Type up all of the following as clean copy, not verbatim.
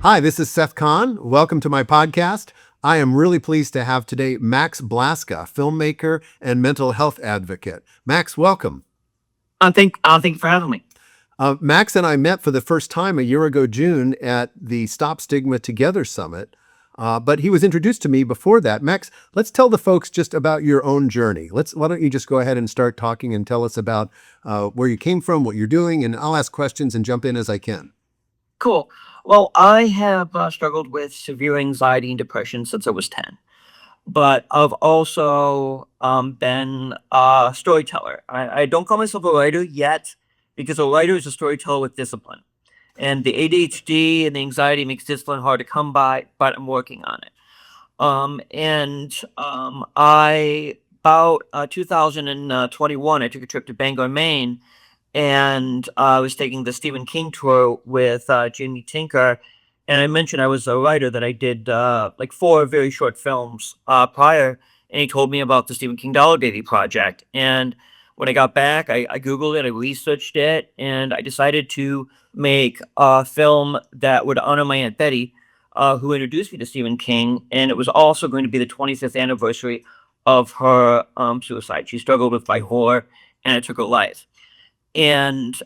Hi, this is Seth Kahn. Welcome to my podcast. I am really pleased to have today Max Blaska, filmmaker and mental health advocate. Max, welcome. Thank you for having me. Max and I met for the first time a year ago, June, at the Stop Stigma Together Summit. But he was introduced to me before that. Max, let's tell the folks just about your own journey. Why don't you just go ahead and start talking and tell us about where you came from, what you're doing, and I'll ask questions and jump in as I can. Cool. Well, I have struggled with severe anxiety and depression since I was 10, but I've also been a storyteller. I don't call myself a writer yet because a writer is a storyteller with discipline. And the ADHD and the anxiety makes discipline hard to come by, but I'm working on it. I about 2021, I took a trip to Bangor, Maine, and I was taking the Stephen King tour with Jamie Tinker. And I mentioned I was a writer, that I did like 4 very short films prior. And he told me about the Stephen King Dollar Baby project. And when I got back, I Googled it, I researched it, and I decided to make a film that would honor my Aunt Betty, who introduced me to Stephen King. And it was also going to be the 25th anniversary of her suicide. She struggled with bipolar, and it took her life. And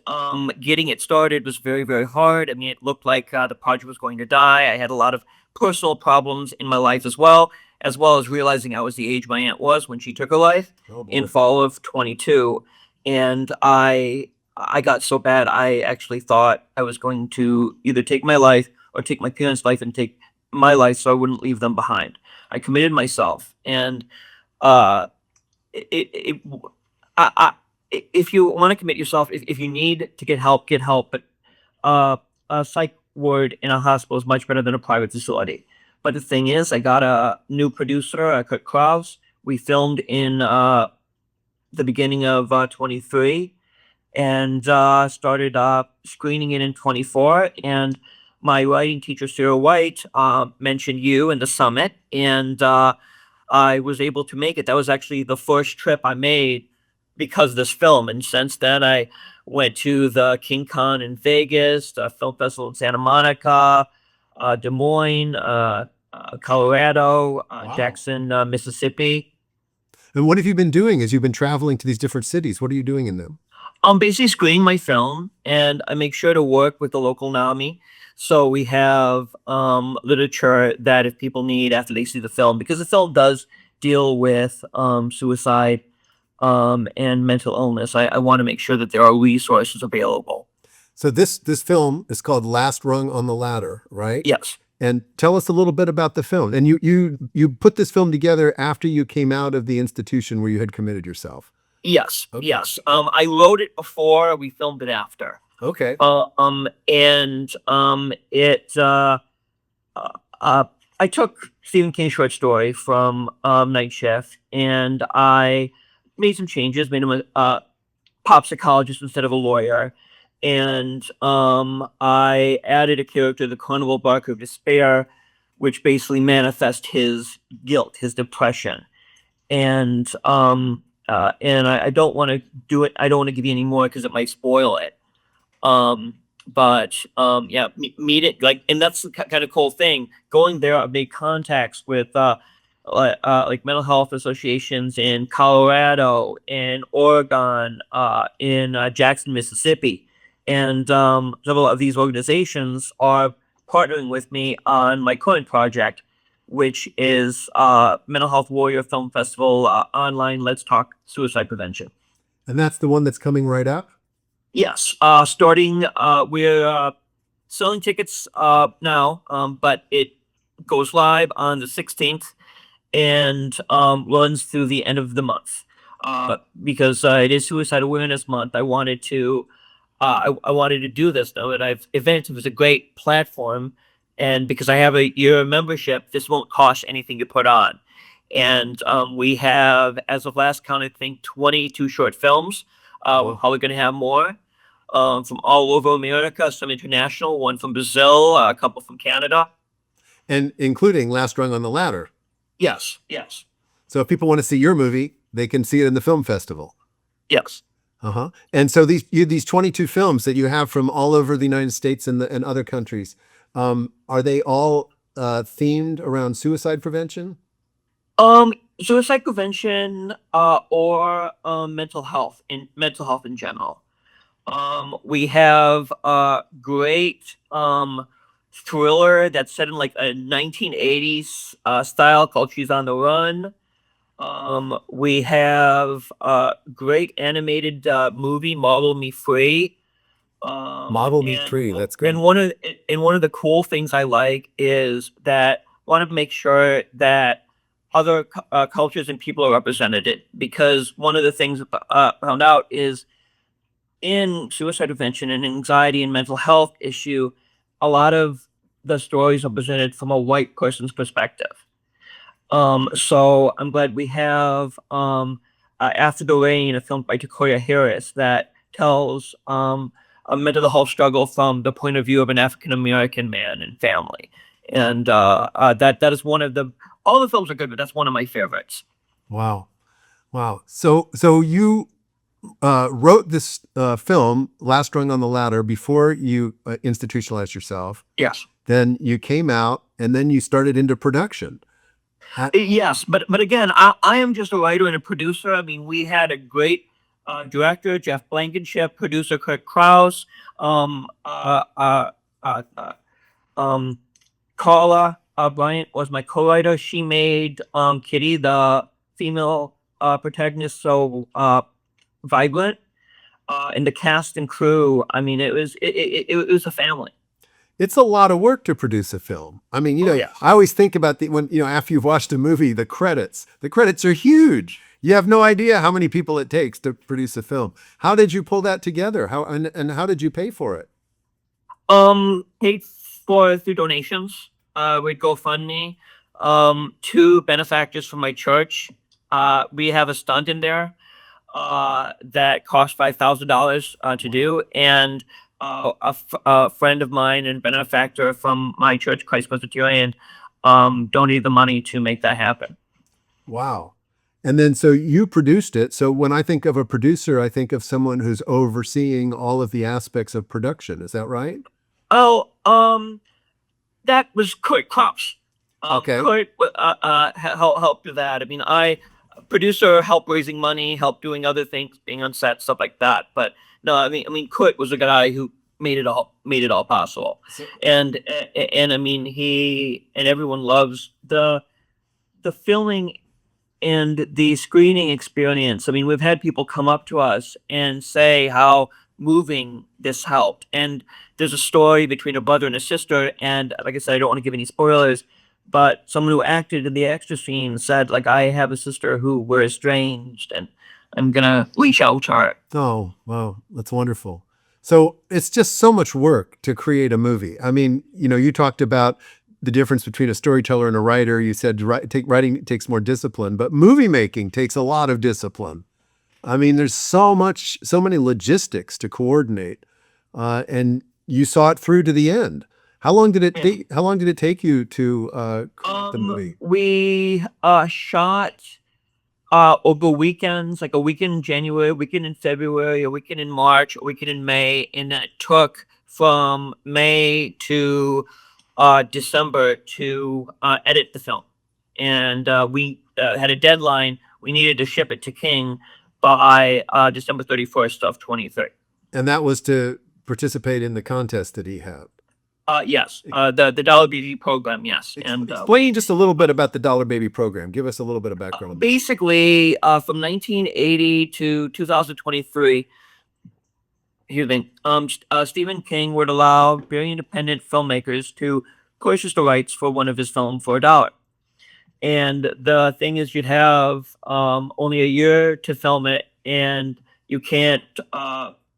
getting it started was very, very hard. I mean, it looked like the project was going to die. I had a lot of personal problems in my life as well as realizing I was the age my aunt was when she took her life Oh, boy. in fall of 22. And I got so bad, I actually thought I was going to either take my life or take my parents' life and take my life so I wouldn't leave them behind. I committed myself, and uh, it, it, I, if you want to commit yourself, if you need to get help. But a psych ward in a hospital is much better than a private facility. But the thing is, I got a new producer, Kurt Kraus. We filmed in the beginning of 23, and started screening it in 24. And my writing teacher, Sarah White, mentioned you in the summit, and I was able to make it. That was actually the first trip I made because of this film. And since then, I went to the King Con in Vegas, the film festival in Santa Monica, Des Moines, Colorado, Wow. Jackson, Mississippi. And what have you been doing as you've been traveling to these different cities? What are you doing in them? I'm basically screening my film, and I make sure to work with the local NAMI. So we have literature that if people need after they see the film, because the film does deal with suicide and mental illness, I want to make sure that there are resources available. So this film is called Last Rung on the Ladder, right? Yes. And tell us a little bit about the film. And you put this film together after you came out of the institution where you had committed yourself. Yes. Okay. Yes. I wrote it before, we filmed it after. Okay. And it uh, uh, I took Stephen King's short story from Night Shift, and I made some changes, made him a pop psychologist instead of a lawyer. And I added a character, the Carnival Barker of Despair, which basically manifests his guilt, his depression. And I don't want to do it. I don't want to give you any more because it might spoil it. But yeah, meet it like, and that's the kind of cool thing. Going there, I've made contacts with like mental health associations in Colorado, in Oregon, in Jackson, Mississippi, and several of these organizations are partnering with me on my current project, which is Mental Health Warrior Film Festival online. Let's talk suicide prevention. And that's the one that's coming right up? Yes, starting we're selling tickets now, but it goes live on the 16th and runs through the end of the month. Because it is Suicide Awareness Month, I wanted to do this though, and Eventive is a great platform, and because I have a year membership, this won't cost anything to put on. And we have, as of last count, I think 22 short films. We're Wow. probably going to have more from all over America, some international, one from Brazil, a couple from Canada. And including Last Rung on the Ladder. Yes, yes, So if people want to see your movie, they can see it in the film festival. yes. Uh-huh. And so these 22 films that you have from all over the United States and other countries, Are they all themed around suicide prevention? Suicide prevention, or mental health in general. We have a great thriller that's set in like a 1980s style called She's on the Run. We have a great animated movie, Model Me Free. Model Me And Free. That's and good. one of the cool things I like is that want to make sure that other cultures and people are represented, because one of the things found out is in suicide prevention and anxiety and mental health issue, a lot of the stories are presented from a white person's perspective. So I'm glad we have After the Rain, a film by Takoya Harris that tells a mental health struggle from the point of view of an African American man and family. And that is one of the all the films are good, but that's one of my favorites. Wow. Wow. So you wrote this film, Last Rung on the Ladder, before you institutionalized yourself. Yes. Then you came out, and then you started into production. Yes, but again, I am just a writer and a producer. I mean, we had a great director, Jeff Blankenship, producer Kurt Kraus, um, uh, uh, uh, uh, um, Carla Bryant was my co-writer. She made Kitty, the female protagonist, so vibrant. And the cast and crew, I mean, it was a family. It's a lot of work to produce a film. I mean, Oh yeah. I always think about after you've watched a movie, the credits. The credits are huge. You have no idea how many people it takes to produce a film. How did you pull that together? And how did you pay for it? Paid for through donations, with GoFundMe. Two benefactors from my church. We have a stunt in there that cost $5,000 to do, and a friend of mine and benefactor from my church, Christ Presbyterian, donated the money to make that happen. Wow. And then so you produced it. So when I think of a producer, I think of someone who's overseeing all of the aspects of production. Is that right? Oh, that was Kurt Klops. Okay. Kurt helped with that. I mean, producer, helped raising money, helped doing other things, being on set, stuff like that. But no, I mean, Kurt was a guy who made it all possible. And I mean, he and everyone loves the filming and the screening experience. I mean, we've had people come up to us and say how moving this helped. And there's a story between a brother and a sister. And like I said, I don't want to give any spoilers, but someone who acted in the extra scene said, like, I have a sister who we're estranged, and I'm gonna reach out to her. Oh, wow. That's wonderful. So it's just so much work to create a movie. I mean, you talked about the difference between a storyteller and a writer. You said writing takes more discipline, but movie making takes a lot of discipline. I mean, there's so many logistics to coordinate, and you saw it through to the end. How long did it take? How long did it take you to create the movie? We shot over weekends, like a weekend in January, a weekend in February, a weekend in March, a weekend in May, and it took from May to December to edit the film. And we had a deadline. We needed to ship it to King by December 31st of 23. And that was to participate in the contest that he had. Yes, the Dollar Baby program, yes. And Explain just a little bit about the Dollar Baby program. Give us a little bit of background. Basically, from 1980 to 2023, Stephen King would allow very independent filmmakers to purchase the rights for one of his films for $1. And the thing is, you'd have only a year to film it, and you can't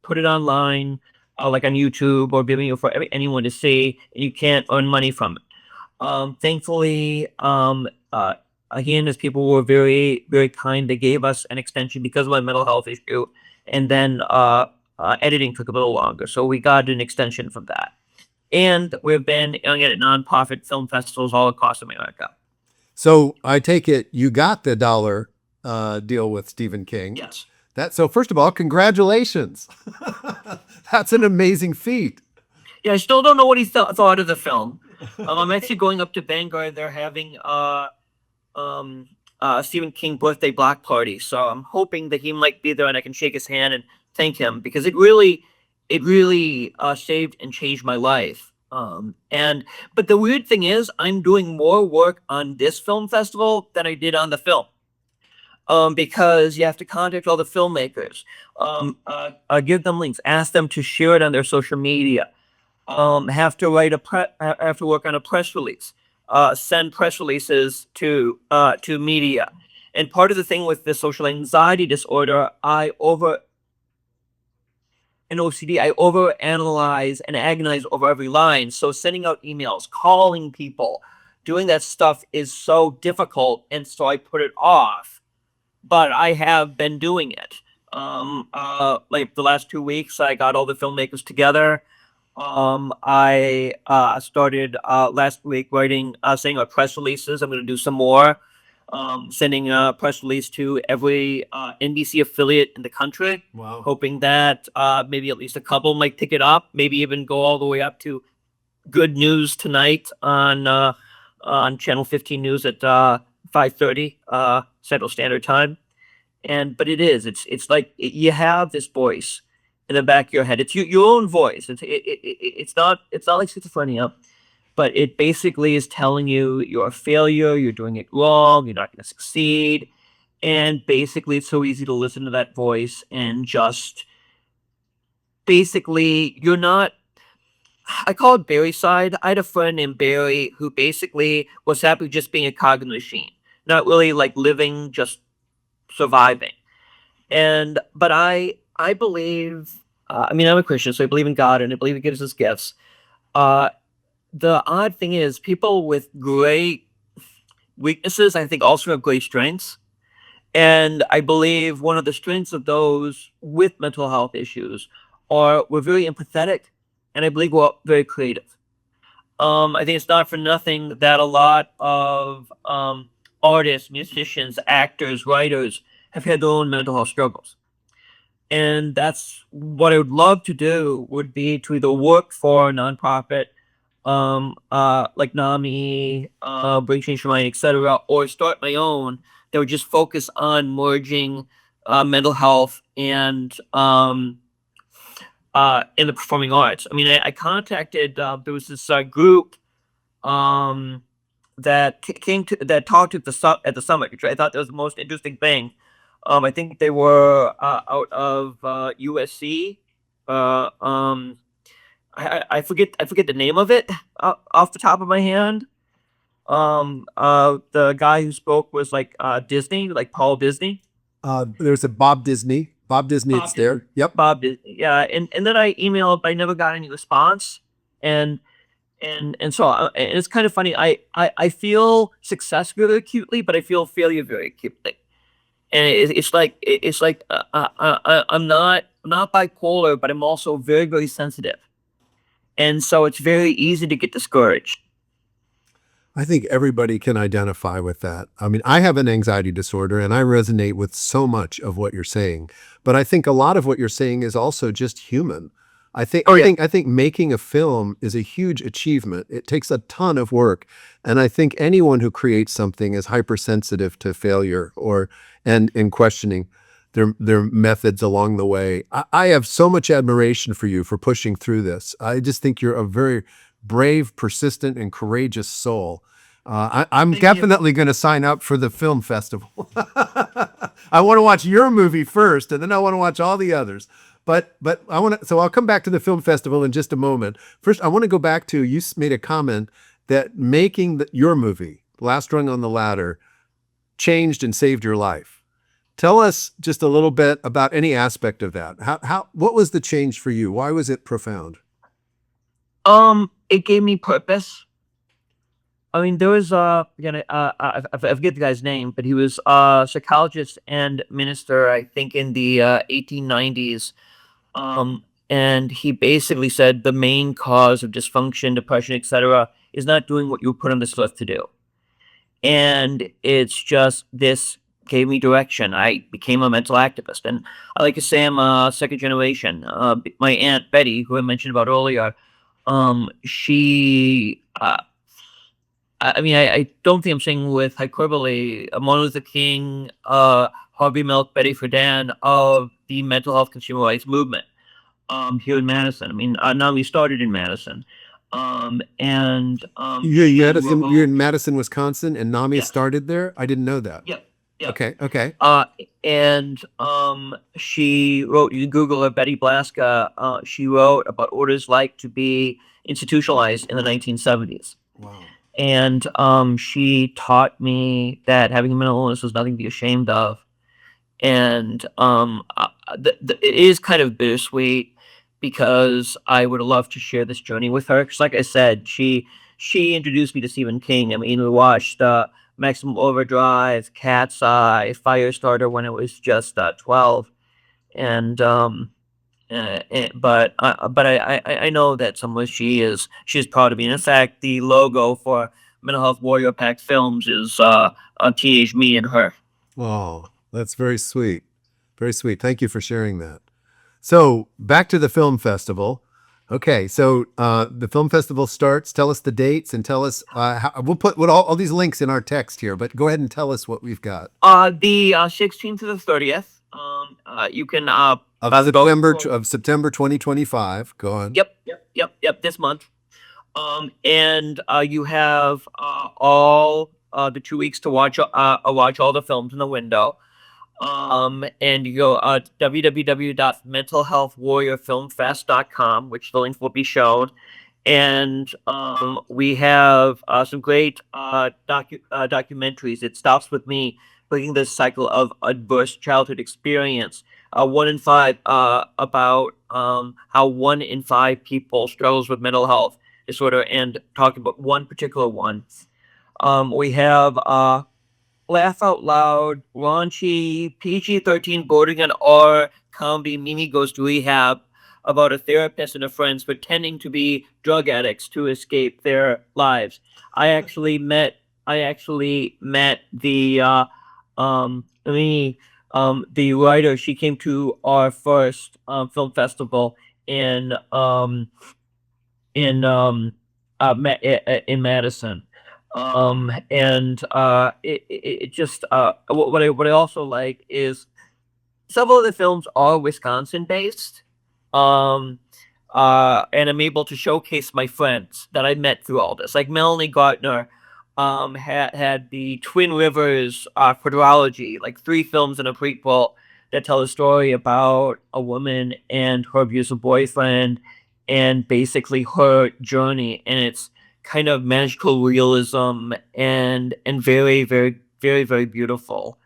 put it online, like on YouTube or Vimeo for anyone to see, and you can't earn money from it. Thankfully, he and his people were very, very kind. They gave us an extension because of my mental health issue, and then editing took a little longer, so we got an extension from that. And we've been at nonprofit film festivals all across America. So I take it you got the dollar deal with Stephen King. Yes. So first of all, congratulations. That's an amazing feat. Yeah, I still don't know what he thought of the film. I'm actually going up to Vanguard. They're having um Stephen King birthday block party, so I'm hoping that he might be there and I can shake his hand and thank him because it really saved and changed my life. And but the weird thing is, I'm doing more work on this film festival than I did on the film. Because you have to contact all the filmmakers, give them links, ask them to share it on their social media, have to have to work on a press release, send press releases to media. And part of the thing with the social anxiety disorder, I over an OCD, I over analyze and agonize over every line. So sending out emails, calling people, doing that stuff is so difficult, and so I put it off. But I have been doing it. Like the last 2 weeks, I got all the filmmakers together. I started last week writing, saying our press releases. I'm going to do some more. Sending a press release to every NBC affiliate in the country, Wow. hoping that maybe at least a couple might pick it up. Maybe even go all the way up to Good News Tonight on Channel 15 News at 5:30 Central Standard Time. And but it's like you have this voice in the back of your head. It's your own voice. It's not like schizophrenia, but it basically is telling you you're a failure, you're doing it wrong, you're not going to succeed. And basically, it's so easy to listen to that voice and just basically, you're not. I call it Barry side. I had a friend named Barry who basically was happy just being a cog in the machine, not really like living, just surviving. And but I believe. I mean, I'm a Christian, so I believe in God and I believe He gives us gifts. Uh, the odd thing is, people with great weaknesses, I think, also have great strengths. And I believe one of the strengths of those with mental health issues are we're very empathetic, and I believe we're very creative. I think it's not for nothing that a lot of artists, musicians, actors, writers have had their own mental health struggles. And that's what I would love to do would be to either work for a nonprofit, like NAMI, Bring Change for Mind, etc., or start my own that would just focus on merging mental health and in the performing arts. I mean, I contacted there was this group um, that talked at the summit, which I thought that was the most interesting thing. I think they were out of USC. Uh, um, I forget the name of it off the top of my hand. The guy who spoke was like Disney, like Paul Disney. There's a Bob Disney. Bob Disney, it's Bob Disney. there. Yep. Bob Disney. Yeah, and then I emailed, but I never got any response. And so and it's kind of funny. I feel success very acutely, but I feel failure very acutely. And it's like I'm not bipolar, but I'm also very very sensitive, and so it's very easy to get discouraged. I think everybody can identify with that. I mean, I have an anxiety disorder and I resonate with so much of what you're saying. But I think a lot of what you're saying is also just human. I think Oh I yeah. think I think making a film is a huge achievement. It takes a ton of work. And I think anyone who creates something is hypersensitive to failure or and in questioning their methods along the way. I have so much admiration for you for pushing through this. I just think you're a very brave, persistent, and courageous soul. I'm Thank you. definitely going to sign up for the film festival. I want to watch your movie first, and then I want to watch all the others. But I want to. So I'll come back to the film festival in just a moment. First, I want to go back to you made a comment that making your movie, Last Rung on the Ladder, changed and saved your life. Tell us just a little bit about any aspect of that. What was the change for you? Why was it profound? It gave me purpose. I mean, there was again, I forget the guy's name, but he was a psychologist and minister, I think, in the 1890s. And he basically said the main cause of dysfunction, depression, etc., is not doing what you were put on this earth to do. And it's just this gave me direction. I became a mental activist, and I like to say I'm a second generation. My aunt Betty, who I mentioned about earlier, She I mean, I don't think I'm saying with hyperbole. Martin Luther King, Harvey Milk, Betty Friedan of the mental health consumer rights movement here in Madison. I mean, Nami started in Madison, and You she had us in, you're wrote, in Madison, Wisconsin, and Nami yes, started there. I didn't know that. yep, yep. Okay, okay. And she wrote. You can Google her, Betty Blaska. She wrote about what it was like to be institutionalized in the 1970s. Wow. And she taught me that having a mental illness was nothing to be ashamed of. And it is kind of bittersweet because I would love to share this journey with her. Because, like I said, she introduced me to Stephen King. I mean, we watched Maximum Overdrive, Cat's Eye, Firestarter when it was just 12, and but I know that somewhere she is proud of me. And in fact, the logo for Mental Health Warrior Pack Films is teenage me and her. Oh, that's very sweet. Very sweet. Thank you for sharing that. So back to the film festival. Okay, so the film festival starts. Tell us the dates and tell us we'll put all these links in our text here. But go ahead and tell us what we've got The 16th to the 30th. You can go. of September 2025. Go on. Yep. This month. And you have all the 2 weeks to watch all the films in the window. And you go www.mentalhealthwarriorfilmfest.com, which the link will be shown. And we have some great documentaries. It stops with me breaking this cycle of adverse childhood experience. 1 in 5 about how 1 in 5 people struggles with mental health disorder, and talking about one particular one. We have laugh out loud, raunchy, PG-13 bordering on R comedy. Mimi Goes to Rehab, about a therapist and her friends pretending to be drug addicts to escape their lives. I actually met the the writer. She came to our first film festival in in um in Madison. And it just what I also like is several of the films are Wisconsin based. Um, and I'm able to showcase my friends that I met through all this. Like Melanie Gartner, had the Twin Rivers quadrilogy, like 3 films and a prequel that tell a story about a woman and her abusive boyfriend, and basically her journey. And it's kind of magical realism and very beautiful.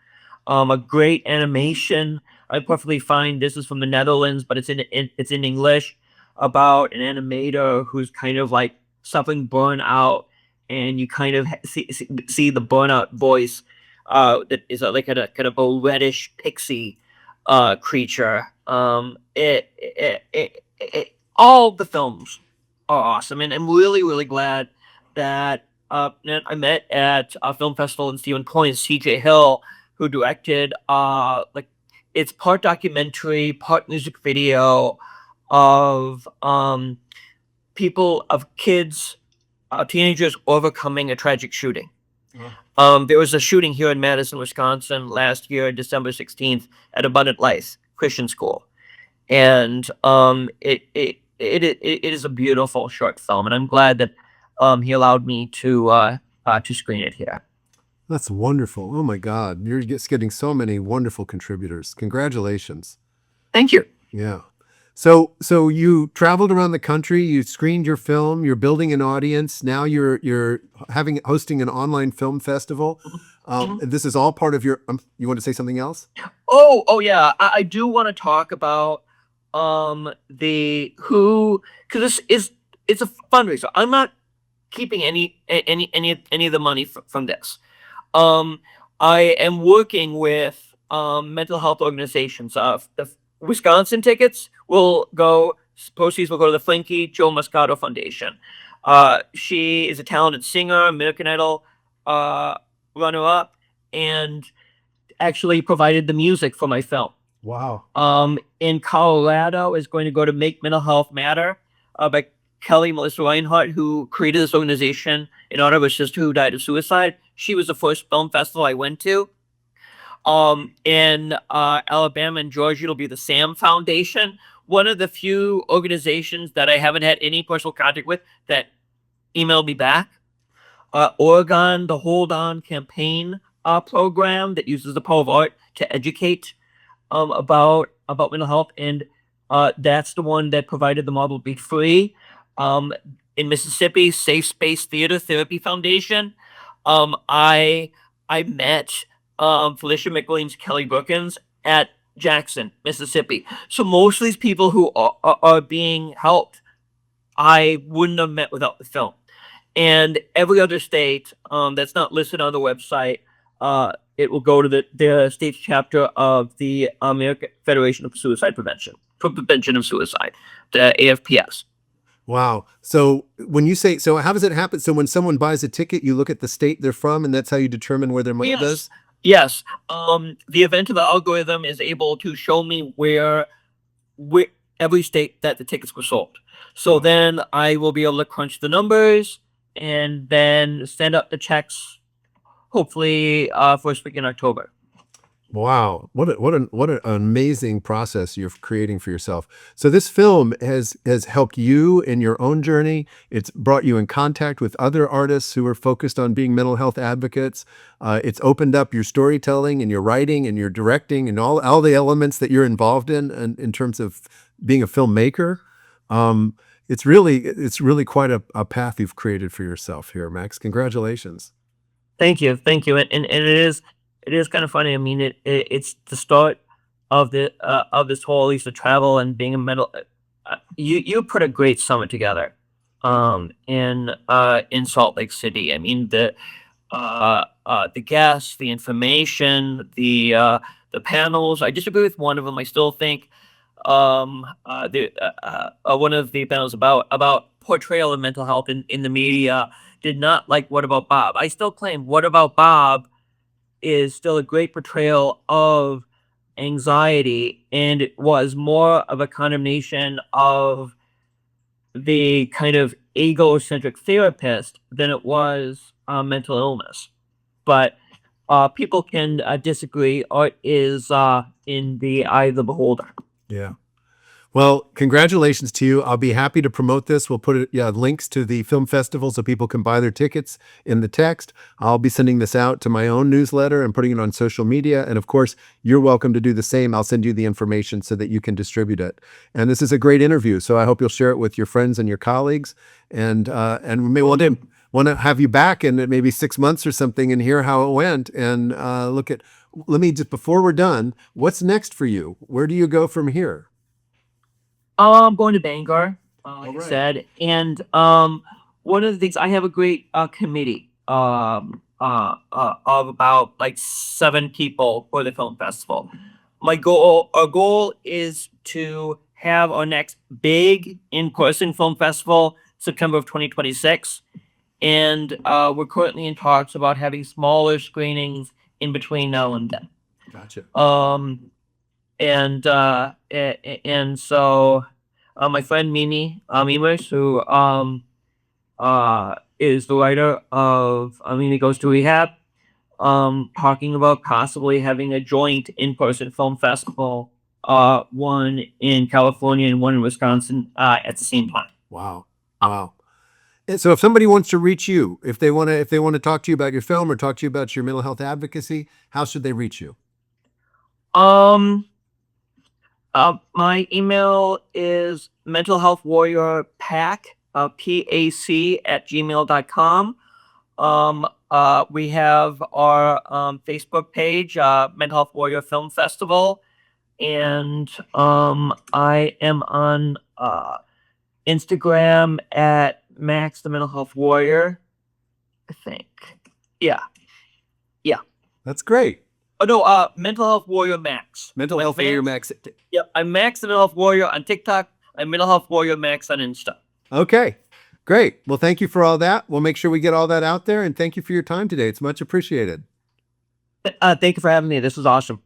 A great animation. I perfectly find this is from the Netherlands, but it's in English, about an animator who's kind of like suffering burnout, and you kind of see the burnout voice. That is like a kind of a reddish pixie creature. All the films are awesome, and I'm really glad that that I met at a film festival in Stephen Point, CJ Hill, who directed like, it's part documentary, part music video of kids, teenagers overcoming a tragic shooting. There was a shooting here in Madison, Wisconsin last year, December 16th, at Abundant Life Christian School. And it is a beautiful short film, and I'm glad that he allowed me to screen it here. That's wonderful. Oh my God, you're just getting so many wonderful contributors. Congratulations. Thank you. Yeah. So you traveled around the country, you screened your film, you're building an audience. Now you're hosting an online film festival. And this is all part of your. You want to say something else? Oh yeah. I do want to talk about the who, because it's a fundraiser. I'm not keeping any of the money from this. Um, I am working with mental health organizations. The Wisconsin tickets will go, proceeds will go to the Flinky Joe Moscato Foundation. She is a talented singer, American Idol runner up, and actually provided the music for my film. Wow. In Colorado is going to go to Make Mental Health Matter, by Kelly Melissa Reinhardt, who created this organization in honor of her sister who died of suicide. She was the first film festival I went to. In Alabama and Georgia, it'll be the Sam Foundation, one of the few organizations that I haven't had any personal contact with that emailed me back. Oregon, the Hold On campaign program that uses the power of art to educate about mental health, and that's the one that provided the model Be Free. In Mississippi, Safe Space Theater Therapy Foundation. I met Felicia McLean's Kelly Brookins at Jackson, Mississippi. So most of these people who are being helped, I wouldn't have met without the film. And every other state that's not listed on the website, it will go to the state's chapter of the American Federation of Suicide Prevention, for prevention of suicide, the AFPS. Wow. So when you say, so how does it happen? So when someone buys a ticket, you look at the state they're from, and that's how you determine where their money goes? Yes. The event of the algorithm is able to show me where every state that the tickets were sold. So then I will be able to crunch the numbers and then send up the checks, hopefully first week in October. Wow. What an amazing process you're creating for yourself. So this film has helped you in your own journey. It's brought you in contact with other artists who are focused on being mental health advocates. It's opened up your storytelling and your writing and your directing and all the elements that you're involved in terms of being a filmmaker. It's really quite a path you've created for yourself here, Max. Congratulations. Thank you. And it is kind of funny. I mean, it's the start of this whole, at least the travel and being a mental. You put a great summit together, in Salt Lake City. I mean, the guests, the information, the panels. I disagree with one of them. I still think one of the panels about portrayal of mental health in the media did not like What About Bob. I still claim What About Bob is still a great portrayal of anxiety, and it was more of a condemnation of the kind of egocentric therapist than it was mental illness. But people can disagree. Art is in the eye of the beholder. Yeah. Well, congratulations to you. I'll be happy to promote this. We'll put links to the film festival so people can buy their tickets in the text. I'll be sending this out to my own newsletter and putting it on social media. And of course, you're welcome to do the same. I'll send you the information so that you can distribute it. And this is a great interview, so I hope you'll share it with your friends and your colleagues. And we may want to have you back in maybe 6 months or something and hear how it went. And let me just, before we're done, what's next for you? Where do you go from here? I'm going to Bangor, like All I right. said, and one of the things I have a great committee of about like 7 people for the film festival. Our goal is to have our next big in-person film festival September of 2026, and we're currently in talks about having smaller screenings in between now and then. Gotcha. And so my friend Mimi Emirs, who is the writer of Mimi Goes to Rehab, talking about possibly having a joint in-person film festival, one in California and one in Wisconsin, at the same time. Wow. Wow. And so if somebody wants to reach you, if they want to talk to you about your film or talk to you about your mental health advocacy, how should they reach you? My email is mentalhealthwarriorpac, PAC @gmail.com. We have our Facebook page, Mental Health Warrior Film Festival, and I am on Instagram at Max the Mental Health Warrior, I think. Yeah. That's great. Oh no, Mental Health Warrior Max. Mental Health Warrior Max. Yep, I'm Max the Mental Health Warrior on TikTok. I'm Mental Health Warrior Max on Insta. Okay, great. Well, thank you for all that. We'll make sure we get all that out there, and thank you for your time today. It's much appreciated. Thank you for having me. This was awesome.